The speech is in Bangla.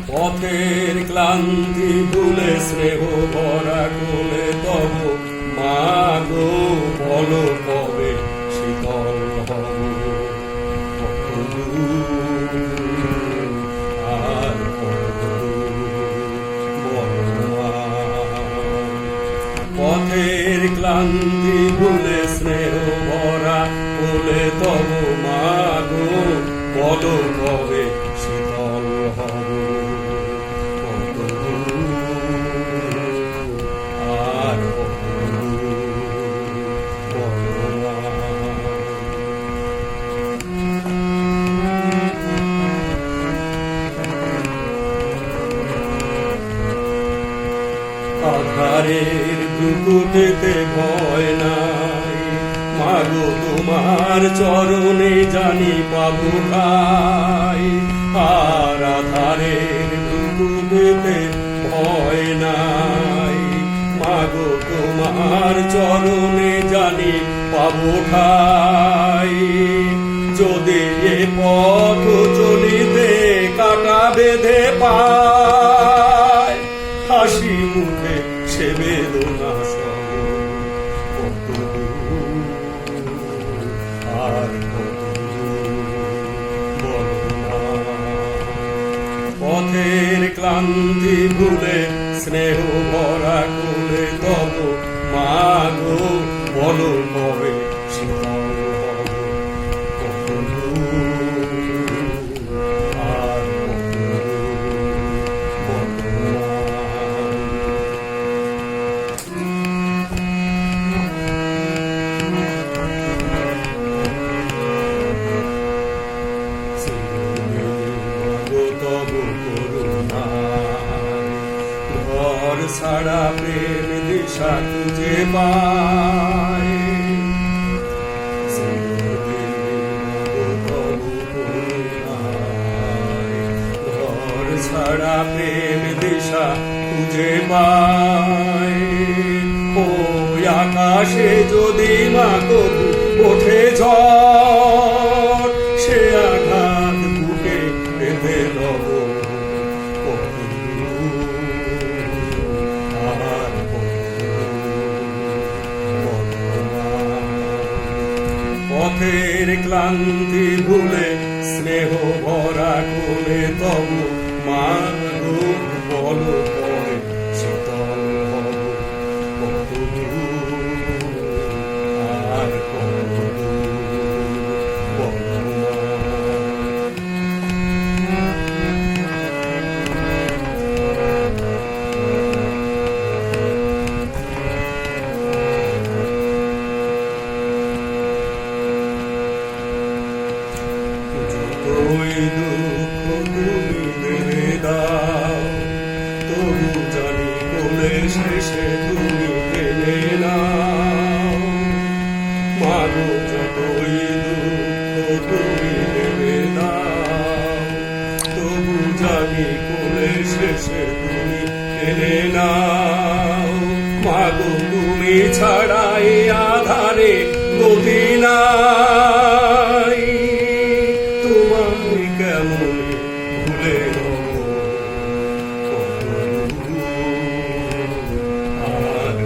পথের ক্লান্তি ভুলে স্নেহ ভরা কোলে তব মাগো বলো কবে শীতল হব আর পথের ক্লান্তি ভুলে স্নেহ ভরা কোলে তব মাগো বলো কবে শীতল হব আধারের বুকুটেতে ভয় নাই মাগো তোমার চরণে জানি পাবো ঠাই আর আধারের বুকুটেতে ভয় নাই মাগো তোমার চরণে জানি পাবো ঠাই যদি এ পথ চলিতে কাটা বেঁধে পায় হাসি মুখে সে বেদনা আর পথের ক্লান্তি ভুলে স্নেহ ভরা কোলে তব মাগো বলো কবে শীতল ঘর ছাড়া প্রেম দিশা খুঁজে পায় ঘর ছাড়া প্রেম দিশা খুঁজে পায় ওই আকাশে যদি মা কবু ওঠে ঝড় সে আঘাত বুকে বেঁধে লব পথের ক্লান্তি ভুলে স্নেহ ভরা কোলে তব মাগো বলো কবে শীতল হব আর ওই দুঃখ তুমি দেবে দাও তবু জানি কোলে শেষে তুমি পেলে নাও মাগো যতই দুঃখ তুমি দেবে দাও তবু জানি কোলে শেষে তুমি পেলে নাও মাগো তুমি ছাড়াই আধারে গতি নাই কেমন ভুলে আর